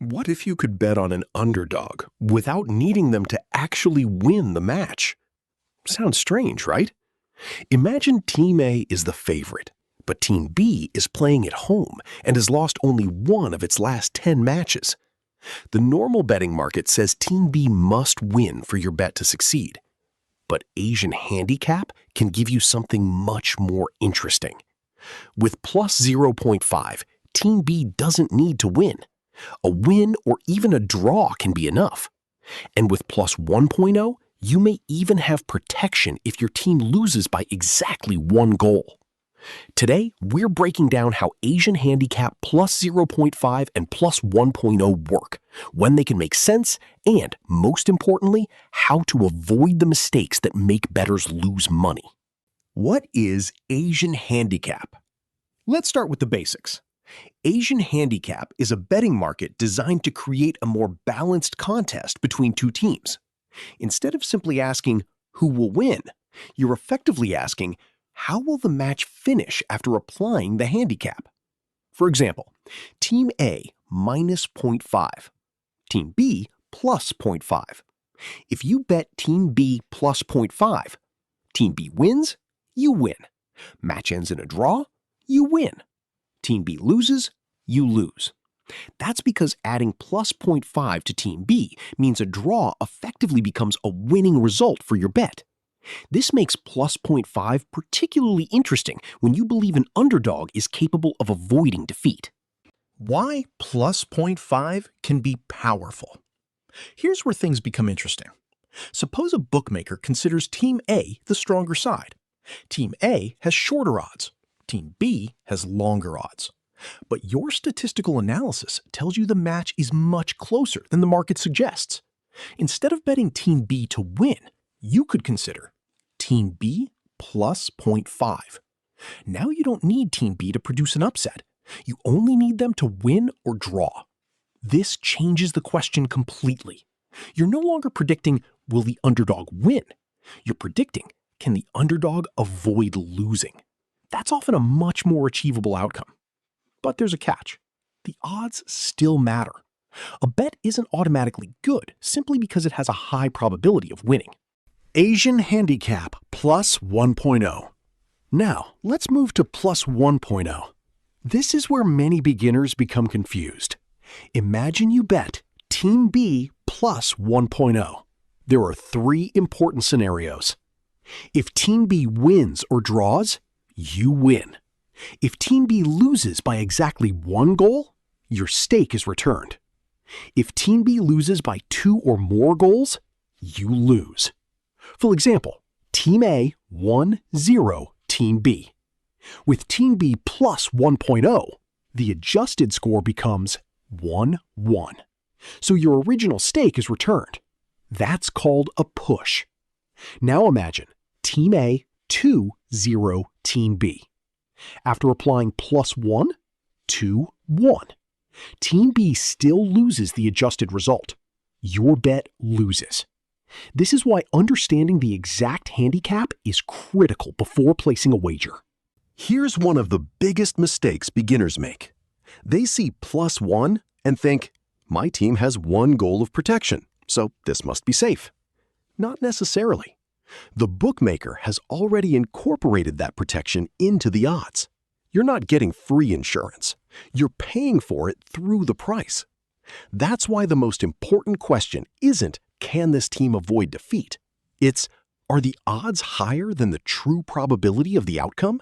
What if you could bet on an underdog without needing them to actually win the match? Sounds strange, right? Imagine Team A is the favorite, but Team B is playing at home and has lost only one of its last 10 matches. The normal betting market says Team B must win for your bet to succeed. But Asian Handicap can give you something much more interesting. With plus 0.5, Team B doesn't need to win. A win or even a draw can be enough. And with plus 1.0, you may even have protection if your team loses by exactly one goal. Today, we're breaking down how Asian Handicap plus 0.5 and plus 1.0 work, when they can make sense, and, most importantly, how to avoid the mistakes that make bettors lose money. What is Asian Handicap? Let's start with the basics. Asian Handicap is a betting market designed to create a more balanced contest between two teams. Instead of simply asking, who will win, you're effectively asking, how will the match finish after applying the handicap? For example, Team A minus 0.5, Team B plus 0.5. If you bet Team B plus 0.5, Team B wins, you win. Match ends in a draw, you win. Team B loses, you lose. That's because adding plus 0.5 to Team B means a draw effectively becomes a winning result for your bet. This makes plus 0.5 particularly interesting when you believe an underdog is capable of avoiding defeat. Why plus 0.5 can be powerful. Here's where things become interesting. Suppose a bookmaker considers Team A the stronger side. Team A has shorter odds. Team B has longer odds. But your statistical analysis tells you the match is much closer than the market suggests. Instead of betting Team B to win, you could consider Team B plus 0.5. Now you don't need Team B to produce an upset. You only need them to win or draw. This changes the question completely. You're no longer predicting, will the underdog win? You're predicting, can the underdog avoid losing? That's often a much more achievable outcome. But there's a catch. The odds still matter. A bet isn't automatically good simply because it has a high probability of winning. Asian Handicap plus 1.0. Now, let's move to plus 1.0. This is where many beginners become confused. Imagine you bet Team B plus 1.0. There are three important scenarios. If Team B wins or draws, you win. If Team B loses by exactly one goal, your stake is returned. If Team B loses by 2 or more goals, you lose. For example, Team A 1-0 Team B. With Team B plus 1.0, the adjusted score becomes 1-1. So your original stake is returned. That's called a push. Now imagine Team A 2-0 Team B. After applying plus 1, 2-1. Team B still loses the adjusted result. Your bet loses. This is why understanding the exact handicap is critical before placing a wager. Here's one of the biggest mistakes beginners make. They see plus 1 and think, my team has one goal of protection, so this must be safe. Not necessarily. The bookmaker has already incorporated that protection into the odds. You're not getting free insurance. You're paying for it through the price. That's why the most important question isn't, can this team avoid defeat? It's, are the odds higher than the true probability of the outcome?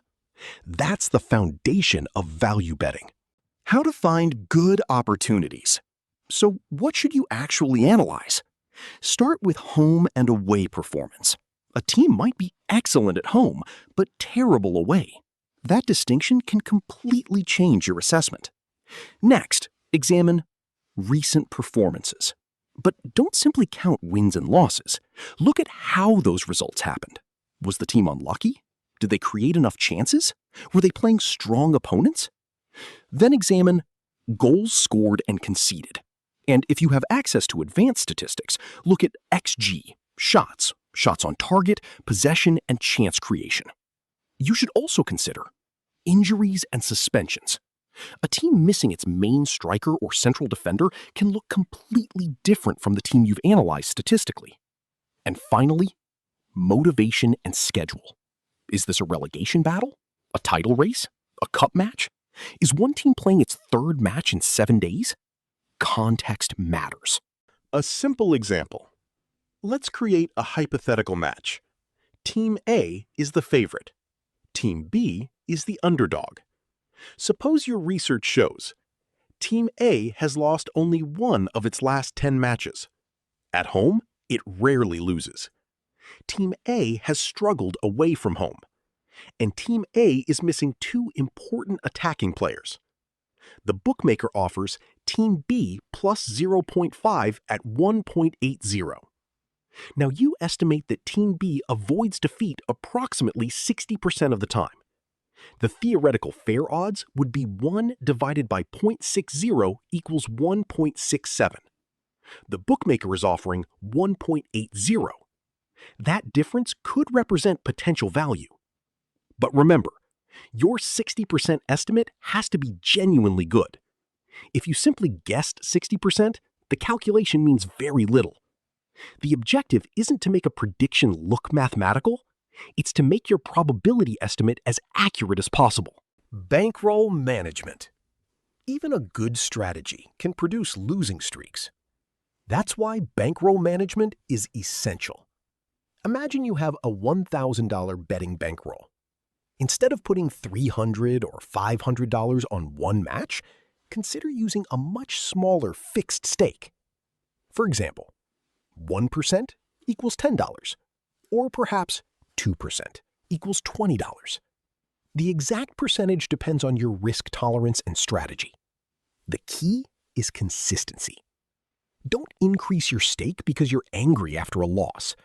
That's the foundation of value betting. How to find good opportunities. So what should you actually analyze? Start with home and away performance. A team might be excellent at home, but terrible away. That distinction can completely change your assessment. Next, examine recent performances. But don't simply count wins and losses. Look at how those results happened. Was the team unlucky? Did they create enough chances? Were they playing strong opponents? Then examine goals scored and conceded. And if you have access to advanced statistics, look at XG, shots on target, possession, and chance creation. You should also consider injuries and suspensions. A team missing its main striker or central defender can look completely different from the team you've analyzed statistically. And finally, motivation and schedule. Is this a relegation battle? A title race? A cup match? Is one team playing its third match in 7 days? Context matters. A simple example. Let's create a hypothetical match. Team A is the favorite. Team B is the underdog. Suppose your research shows Team A has lost only one of its last 10 matches. At home, it rarely loses. Team A has struggled away from home. And Team A is missing two important attacking players. The bookmaker offers Team B plus 0.5 at 1.80. Now you estimate that Team B avoids defeat approximately 60% of the time. The theoretical fair odds would be 1 divided by 0.60 equals 1.67. The bookmaker is offering 1.80. That difference could represent potential value. But remember, your 60% estimate has to be genuinely good. If you simply guessed 60%, the calculation means very little. The objective isn't to make a prediction look mathematical, it's to make your probability estimate as accurate as possible. Bankroll management. Even a good strategy can produce losing streaks. That's why bankroll management is essential. Imagine you have a $1,000 betting bankroll. Instead of putting $300 or $500 on one match, consider using a much smaller fixed stake. For example, 1% equals $10, or perhaps 2% equals $20. The exact percentage depends on your risk tolerance and strategy. The key is consistency. Don't increase your stake because you're angry after a loss.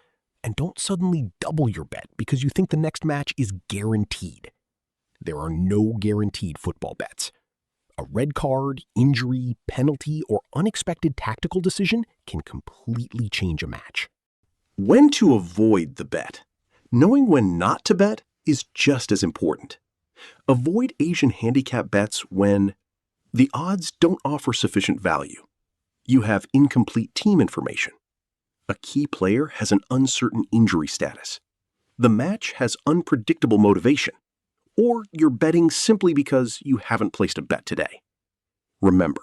And don't suddenly double your bet because you think the next match is guaranteed. There are no guaranteed football bets. A red card, injury, penalty, or unexpected tactical decision can completely change a match. When to avoid the bet. Knowing when not to bet is just as important. Avoid Asian Handicap bets when the odds don't offer sufficient value. You have incomplete team information. A key player has an uncertain injury status. The match has unpredictable motivation. Or you're betting simply because you haven't placed a bet today. Remember,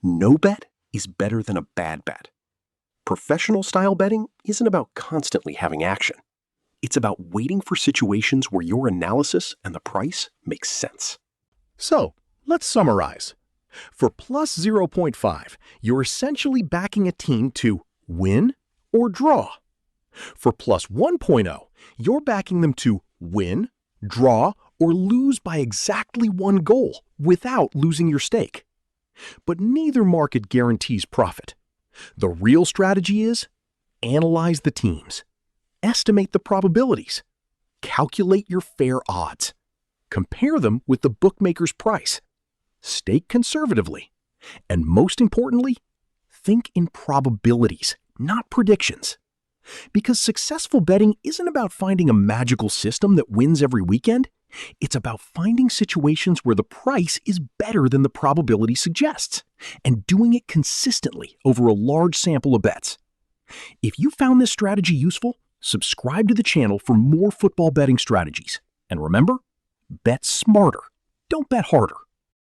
no bet is better than a bad bet. Professional style betting isn't about constantly having action. It's about waiting for situations where your analysis and the price make sense. So, let's summarize. For plus 0.5, you're essentially backing a team to win or draw. For plus 1.0, you're backing them to win, draw, or lose by exactly one goal without losing your stake. But neither market guarantees profit. The real strategy is analyze the teams, estimate the probabilities, calculate your fair odds, compare them with the bookmaker's price, stake conservatively, and most importantly, think in probabilities, not predictions. Because successful betting isn't about finding a magical system that wins every weekend. It's about finding situations where the price is better than the probability suggests, and doing it consistently over a large sample of bets. If you found this strategy useful, subscribe to the channel for more football betting strategies. And remember, bet smarter, don't bet harder.